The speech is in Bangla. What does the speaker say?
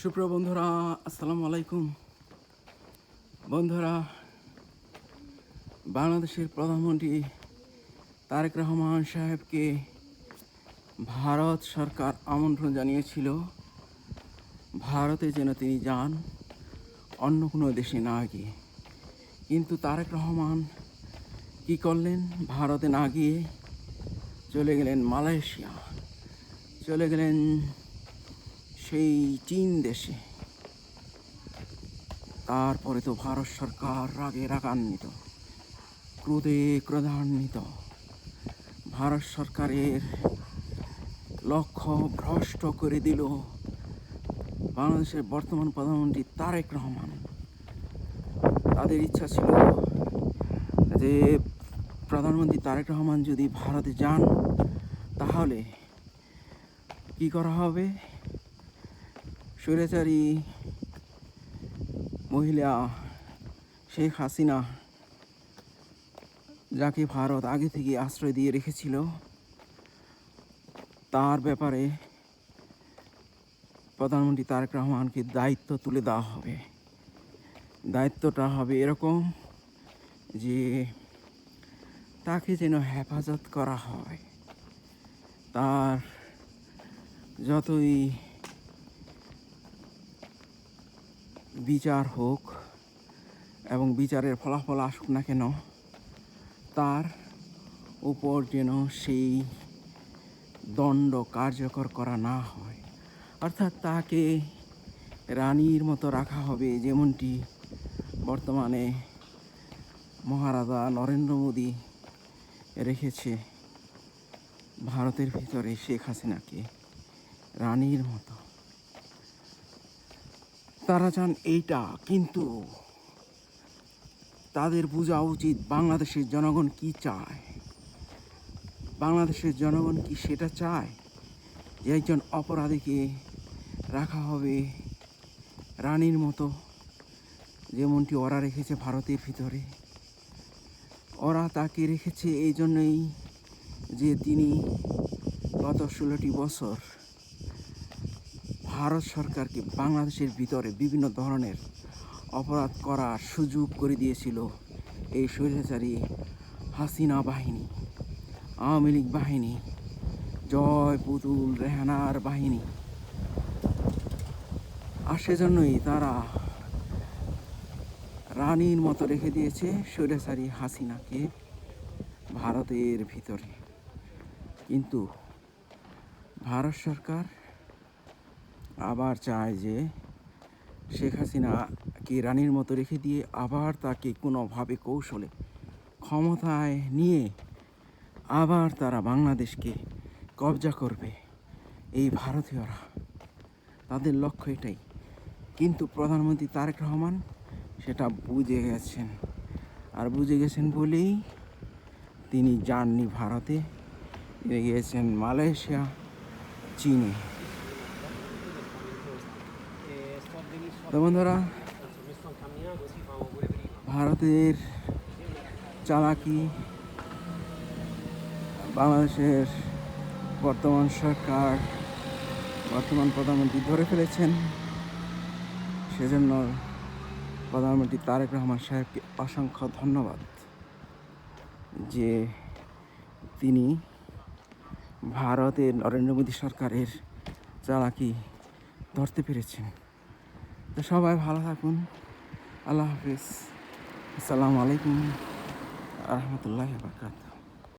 সুপ্রিয় বন্ধুরা, আসসালামু আলাইকুম। বন্ধুরা, বাংলাদেশের প্রধানমন্ত্রী তারেক রহমান সাহেবকে ভারত সরকার আমন্ত্রণ জানিয়েছিল ভারতে যেন তিনি যান, অন্য কোনো দেশে না গিয়ে। কিন্তু তারেক রহমান কী করলেন? ভারতে না গিয়ে চলে গেলেন মালয়েশিয়া, চলে গেলেন সেই চীন দেশে। তারপরে তো ভারত সরকার রাগে রাগান্বিত, ক্রোধে ক্রোধান্বিত। ভারত সরকারের লক্ষ্য ভ্রষ্ট করে দিল বাংলাদেশের বর্তমান প্রধানমন্ত্রী তারেক রহমান। তাদের ইচ্ছা ছিল যে প্রধানমন্ত্রী তারেক রহমান যদি ভারতে যান তাহলে কি করা হবে? স্বৈরাচারী মহিলা শেখ হাসিনা, যাকে ভারত আগে থেকে আশ্রয় দিয়ে রেখেছিল, তার ব্যাপারে প্রধানমন্ত্রী তারেক রহমানকে দায়িত্ব তুলে দেওয়া হবে। দায়িত্বটা হবে এরকম যে তাকে যেন হেফাজত করা হয়। তার যতই বিচার হোক এবং বিচারের ফলাফল আসুক না কেন, তার উপর যেন সেই দণ্ড কার্যকর করা না হয়। অর্থাৎ তাকে রানীর মতো রাখা হবে, যেমনটি বর্তমানে মহারাজা নরেন্দ্র মোদী রেখেছে ভারতের ভিতরে শেখ হাসিনাকে রানীর মতো। তারা চান এইটা, কিন্তু তাদের বোঝা উচিত বাংলাদেশের জনগণ কি চায়। বাংলাদেশের জনগণ কি সেটা চায় যে একজন অপরাধীকে রাখা হবে রানীর মতো, যেমনটি ওরা রেখেছে ভারতের ভিতরে? ওরা তাকে রেখেছে এই জন্যই যে তিনি গত 16টি বছর ভারত সরকারকে বাংলাদেশের ভিতরে বিভিন্ন ধরনের অপরাধ করার সুযোগ করে দিয়েছিল এই স্বৈরাচারী হাসিনা বাহিনী, আওয়ামী লীগ বাহিনী, জয় পুতুল রেহানার বাহিনী। আর সেজন্যই তারা রানীর মতো রেখে দিয়েছে স্বৈরাচারী হাসিনাকে ভারতের ভিতরে। কিন্তু ভারত সরকার আবার চায় যে শেখ হাসিনাকে রানীর মতো রেখে দিয়ে আবার তাকে কোনোভাবে কৌশলে ক্ষমতায় নিয়ে আবার তারা বাংলাদেশকে কবজা করবে। এই ভারতীয়রা, তাদের লক্ষ্য এটাই। কিন্তু প্রধানমন্ত্রী তারেক রহমান সেটা বুঝে গেছেন, আর বুঝে গেছেন বলেই তিনি যাননি ভারতে, তিনি গিয়েছেন মালয়েশিয়া, চীনে। তো বন্ধুরা, ভারতের চালাকি বাংলাদেশের বর্তমান সরকার, বর্তমান প্রধানমন্ত্রী ধরে ফেলেছেন। সেজন্য প্রধানমন্ত্রী তারেক রহমান সাহেবকে অসংখ্য ধন্যবাদ যে তিনি ভারতের নরেন্দ্র মোদী সরকারের চালাকি ধরতে পেরেছেন। তো সবাই ভালো থাকুন। আল্লাহ হাফিজ। আসসালামু আলাইকুম রহমতুল্লাহি ওয়া বারাকাতুহু।